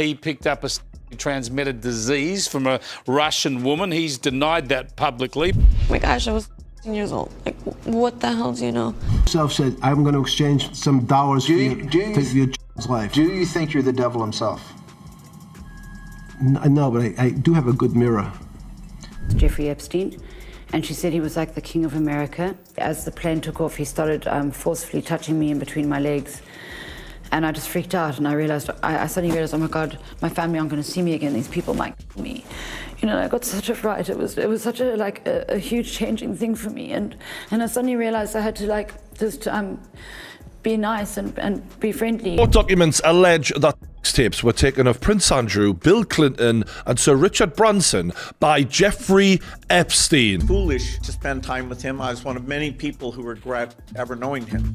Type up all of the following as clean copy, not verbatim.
he picked up a transmitted disease from a Russian woman. He's denied that publicly. Oh my gosh, I was 16 years old. Like, what the hell do you know? Himself said, I'm going to exchange some dollars for your life. Do you think you're the devil himself? No, but I do have a good mirror. Jeffrey Epstein, and she said he was like the king of America. As the plane took off, he started forcefully touching me in between my legs. And I just freaked out, and I suddenly realized, oh my God, my family aren't going to see me again. These people might kill me. You know, I got such a fright. It was such a huge changing thing for me. And I suddenly realized I had to just be nice and be friendly. Court documents allege that tapes were taken of Prince Andrew, Bill Clinton and Sir Richard Branson by Jeffrey Epstein. Foolish to spend time with him. I was one of many people who regret ever knowing him.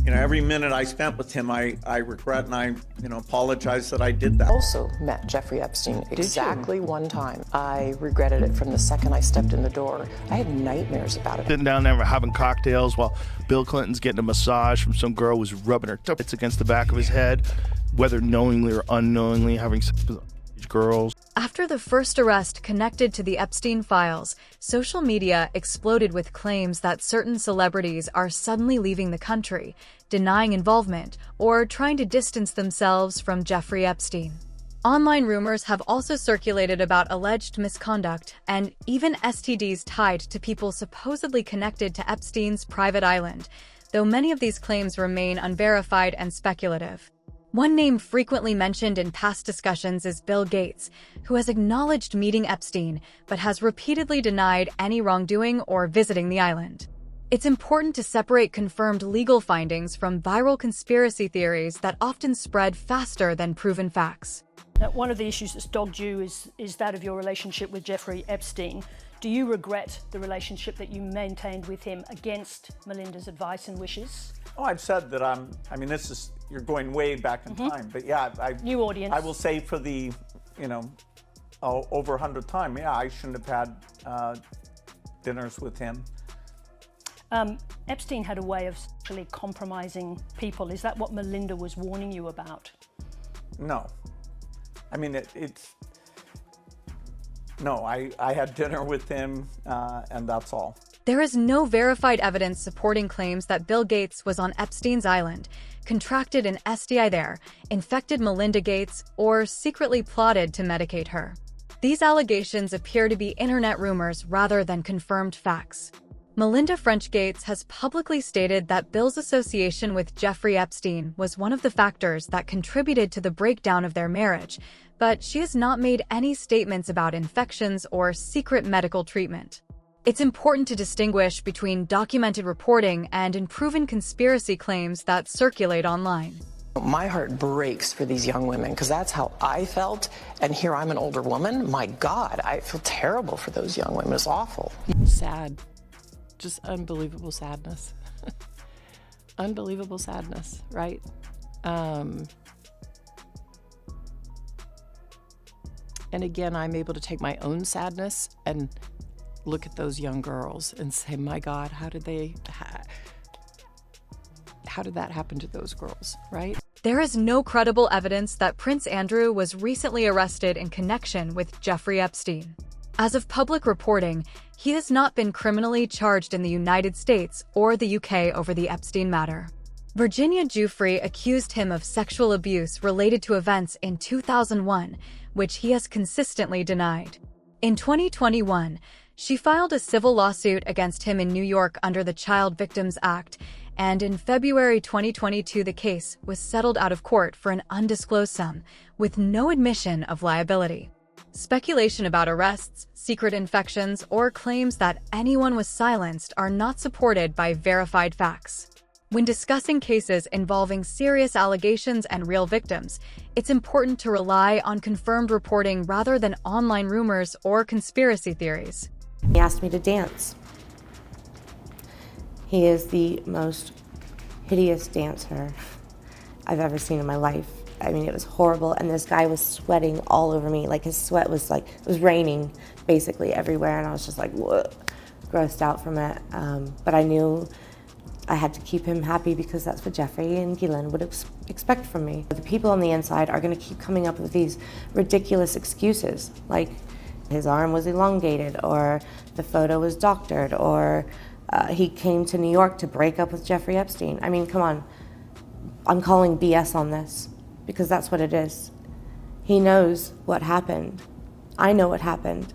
You know, every minute I spent with him, I regret, and I, apologize that I did that. Also met Jeffrey Epstein exactly one time. I regretted it from the second I stepped in the door. I had nightmares about it. Sitting down there having cocktails while Bill Clinton's getting a massage from some girl who's rubbing her tits against the back of his head, whether knowingly or unknowingly having sex with girls. After the first arrest connected to the Epstein files, social media exploded with claims that certain celebrities are suddenly leaving the country, denying involvement, or trying to distance themselves from Jeffrey Epstein. Online rumors have also circulated about alleged misconduct and even STDs tied to people supposedly connected to Epstein's private island, though many of these claims remain unverified and speculative. One name frequently mentioned in past discussions is Bill Gates, who has acknowledged meeting Epstein, but has repeatedly denied any wrongdoing or visiting the island. It's important to separate confirmed legal findings from viral conspiracy theories that often spread faster than proven facts. Now, one of the issues that's dogged you is that of your relationship with Jeffrey Epstein. Do you regret the relationship that you maintained with him against Melinda's advice and wishes? Oh, I've said that you're going way back in time, but yeah, new audience. I will say for the, over 100th time, yeah, I shouldn't have had dinners with him. Epstein had a way of sexually compromising people. Is that what Melinda was warning you about? No. I mean, no, I had dinner with him, and that's all. There is no verified evidence supporting claims that Bill Gates was on Epstein's island, contracted an STI there, infected Melinda Gates, or secretly plotted to medicate her. These allegations appear to be internet rumors rather than confirmed facts. Melinda French Gates has publicly stated that Bill's association with Jeffrey Epstein was one of the factors that contributed to the breakdown of their marriage, but she has not made any statements about infections or secret medical treatment. It's important to distinguish between documented reporting and unproven conspiracy claims that circulate online. My heart breaks for these young women because that's how I felt, and here I'm an older woman. My God, I feel terrible for those young women. It's awful. Sad. Just unbelievable sadness. Unbelievable sadness, right? And again, I'm able to take my own sadness and look at those young girls and say, my God, how did that happen to those girls, right? There is no credible evidence that Prince Andrew was recently arrested in connection with Jeffrey Epstein. As of public reporting, he has not been criminally charged in the United States or the UK over the Epstein matter. Virginia Giuffre accused him of sexual abuse related to events in 2001, which he has consistently denied. In 2021, she filed a civil lawsuit against him in New York under the Child Victims Act, and in February 2022 the case was settled out of court for an undisclosed sum, with no admission of liability. Speculation about arrests, secret infections, or claims that anyone was silenced are not supported by verified facts. When discussing cases involving serious allegations and real victims, it's important to rely on confirmed reporting rather than online rumors or conspiracy theories. He asked me to dance. He is the most hideous dancer I've ever seen in my life. I mean, it was horrible, and this guy was sweating all over me. Like, his sweat was it was raining basically everywhere, and I was just like, whoa, grossed out from it. But I knew I had to keep him happy because that's what Jeffrey and Ghislaine would expect from me. The people on the inside are going to keep coming up with these ridiculous excuses, like his arm was elongated, or the photo was doctored, or he came to New York to break up with Jeffrey Epstein. I mean, come on. I'm calling BS on this because that's what it is. He knows what happened. I know what happened.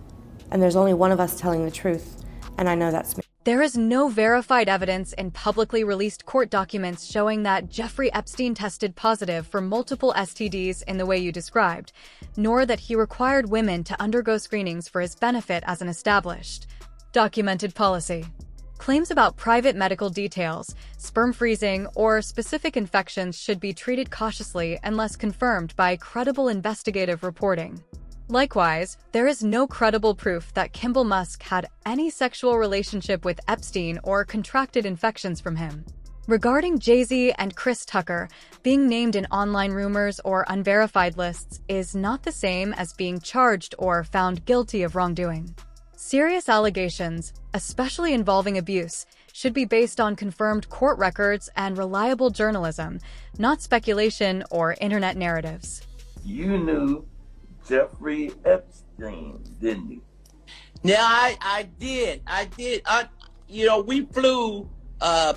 And there's only one of us telling the truth, and I know that's me. There is no verified evidence in publicly released court documents showing that Jeffrey Epstein tested positive for multiple STDs in the way you described, nor that he required women to undergo screenings for his benefit as an established, documented policy. Claims about private medical details, sperm freezing, or specific infections should be treated cautiously unless confirmed by credible investigative reporting. Likewise, there is no credible proof that Kimball Musk had any sexual relationship with Epstein or contracted infections from him. Regarding Jay-Z and Chris Tucker, being named in online rumors or unverified lists is not the same as being charged or found guilty of wrongdoing. Serious allegations, especially involving abuse, should be based on confirmed court records and reliable journalism, not speculation or internet narratives. You knew Jeffrey Epstein, didn't you? Yeah, I did. We flew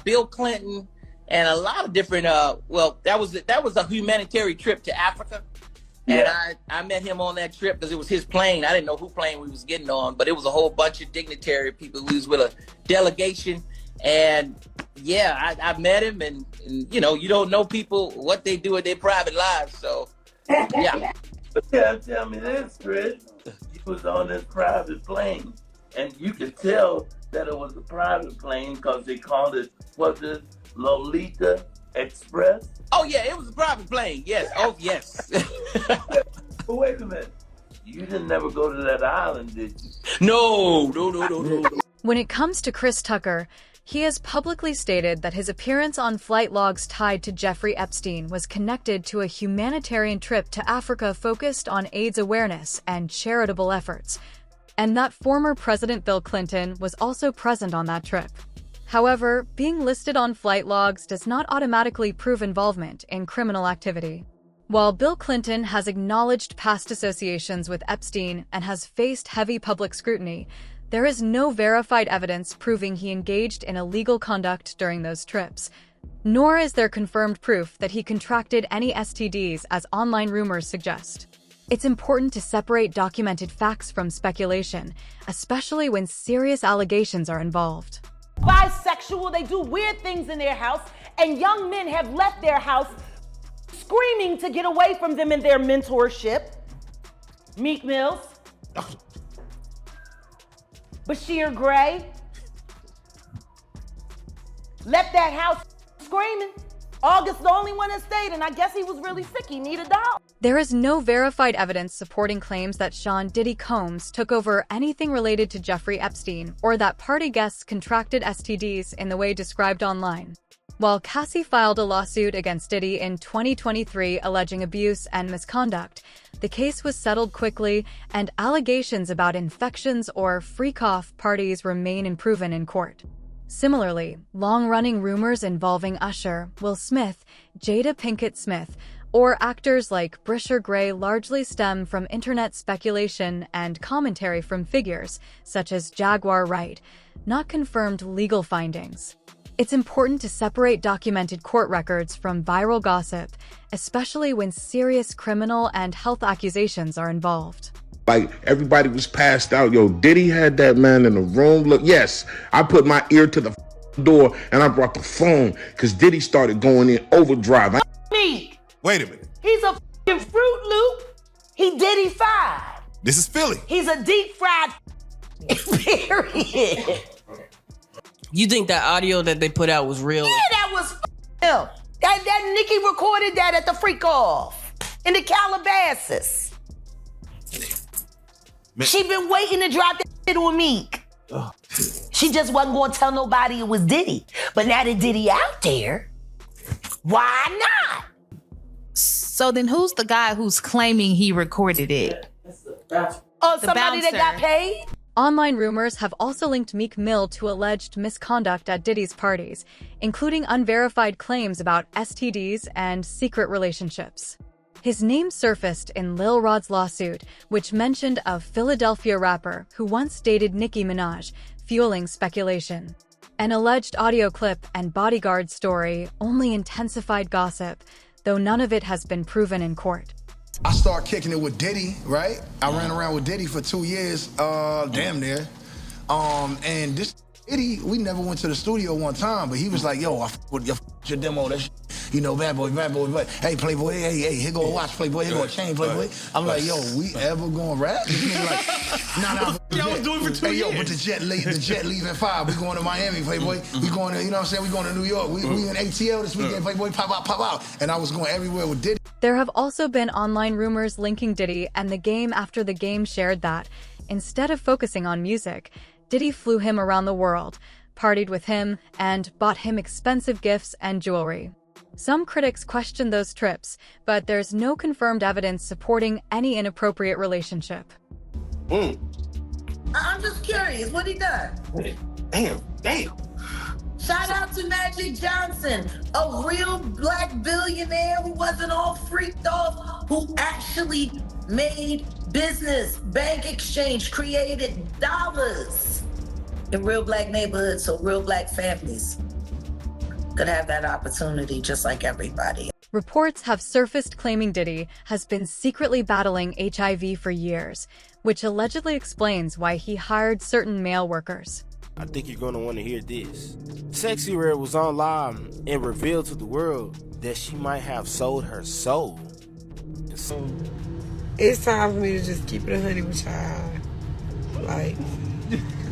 Bill Clinton and a lot of different. That was a humanitarian trip to Africa, and I met him on that trip because it was his plane. I didn't know who plane we was getting on, but it was a whole bunch of dignitary people. We was with a delegation, and I met him, and you don't know people what they do in their private lives, so yeah. But you gotta tell me this, Chris. You was on this private plane, and you could tell that it was a private plane because they called it, was it Lolita Express? Oh yeah, it was a private plane. Yes. Oh yes. But wait a minute. You didn't never go to that island, did you? No. When it comes to Chris Tucker, he has publicly stated that his appearance on flight logs tied to Jeffrey Epstein was connected to a humanitarian trip to Africa focused on AIDS awareness and charitable efforts, and that former President Bill Clinton was also present on that trip. However, being listed on flight logs does not automatically prove involvement in criminal activity. While Bill Clinton has acknowledged past associations with Epstein and has faced heavy public scrutiny, there is no verified evidence proving he engaged in illegal conduct during those trips, nor is there confirmed proof that he contracted any STDs as online rumors suggest. It's important to separate documented facts from speculation, especially when serious allegations are involved. Bisexual, they do weird things in their house, and young men have left their house screaming to get away from them in their mentorship. Meek Mills. Bashir Gray left that house screaming. August the only one that stayed, and I guess he was really sick. He needed a dog. There is no verified evidence supporting claims that Sean Diddy Combs took over anything related to Jeffrey Epstein or that party guests contracted STDs in the way described online. While Cassie filed a lawsuit against Diddy in 2023 alleging abuse and misconduct, the case was settled quickly and allegations about infections or freak-off parties remain unproven in court. Similarly, long-running rumors involving Usher, Will Smith, Jada Pinkett Smith, or actors like Brisher Gray largely stem from internet speculation and commentary from figures such as Jaguar Wright, not confirmed legal findings. It's important to separate documented court records from viral gossip, especially when serious criminal and health accusations are involved. Like, everybody was passed out. Yo, Diddy had that man in the room. Look, yes, I put my ear to the door and I brought the phone because Diddy started going in overdrive. Me. Wait a minute. He's a f***ing Fruit Loop. He Diddy-fied. This is Philly. He's a deep-fried period. You think that audio that they put out was real? Yeah, that was him. That Nicki recorded that at the freak off in the Calabasas. She been waiting to drop that shit on Meek. She just wasn't gonna tell nobody it was Diddy. But now that Diddy out there, why not? So then who's the guy who's claiming he recorded it? Oh, somebody that got paid? Online rumors have also linked Meek Mill to alleged misconduct at Diddy's parties, including unverified claims about STDs and secret relationships. His name surfaced in Lil Rod's lawsuit, which mentioned a Philadelphia rapper who once dated Nicki Minaj, fueling speculation. An alleged audio clip and bodyguard story only intensified gossip, though none of it has been proven in court. I started kicking it with Diddy, right? I ran around with Diddy for 2 years, damn near. And this Diddy, we never went to the studio one time, but he was like, yo, I f with your demo, that shit. You know, bad boy, but hey, Playboy, hey, here go a watch, Playboy, here go a chain, Playboy. I'm like, yo, we ever gonna rap? He was like, nah, I was doing it for 2 years. Yo, but the jet leave at 5. We going to Miami, Playboy. We going to, you know what I'm saying? We going to New York. We in ATL this weekend, Playboy, pop out. And I was going everywhere with Diddy. There have also been online rumors linking Diddy and The Game after The Game shared that, instead of focusing on music, Diddy flew him around the world, partied with him, and bought him expensive gifts and jewelry. Some critics question those trips, but there's no confirmed evidence supporting any inappropriate relationship. I'm just curious, what he done? Damn. Shout out to Magic Johnson, a real black billionaire who wasn't all freaked off, who actually made business, bank exchange, created dollars in real black neighborhoods, so real black families could have that opportunity just like everybody. Reports have surfaced claiming Diddy has been secretly battling HIV for years, which allegedly explains why he hired certain male workers. I think you're gonna want to hear this. Sexy Red was online and revealed to the world that she might have sold her soul. It's time for me to just keep it 100 with y'all. Like,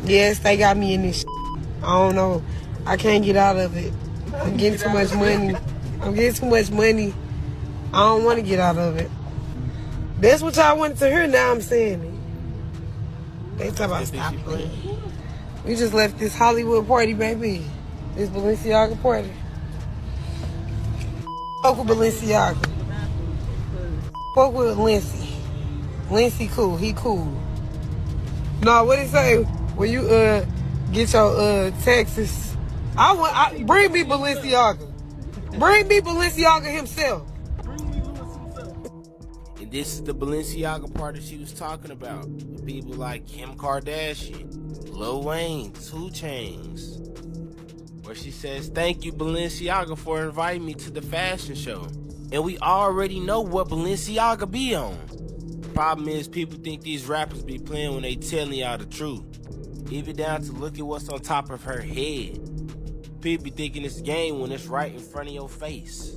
yes, they got me in this shit. I don't know. I can't get out of it. I'm getting too much money. I don't want to get out of it. That's what y'all wanted to hear, now I'm saying it. They talk about stop playing. We just left this Hollywood party, baby. This Balenciaga party. Fuck with Balenciaga. Fuck with Lindsay. Lindsay cool, he cool. No, what he say? When you get your taxes, bring me Balenciaga. Bring me Balenciaga himself. And this is the Balenciaga party she was talking about. With people like Kim Kardashian, Lil Wayne, 2 Chainz. Where she says, thank you Balenciaga for inviting me to the fashion show. And we already know what Balenciaga be on. Problem is, people think these rappers be playing when they telling y'all the truth. Even down to look at what's on top of her head. People be thinking it's a game when it's right in front of your face.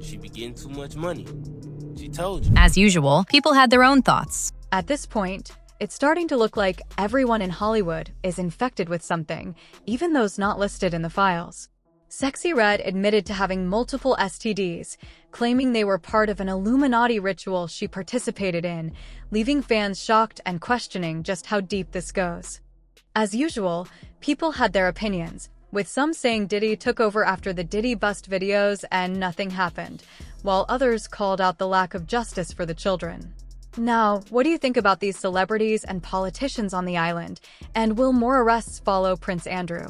She be getting too much money. She told you. As usual, people had their own thoughts. At this point, it's starting to look like everyone in Hollywood is infected with something, even those not listed in the files. Sexy Red admitted to having multiple STDs, claiming they were part of an Illuminati ritual she participated in, leaving fans shocked and questioning just how deep this goes. As usual, people had their opinions, with some saying Diddy took over after the Diddy Bust videos and nothing happened, while others called out the lack of justice for the children. Now, what do you think about these celebrities and politicians on the island, and will more arrests follow Prince Andrew?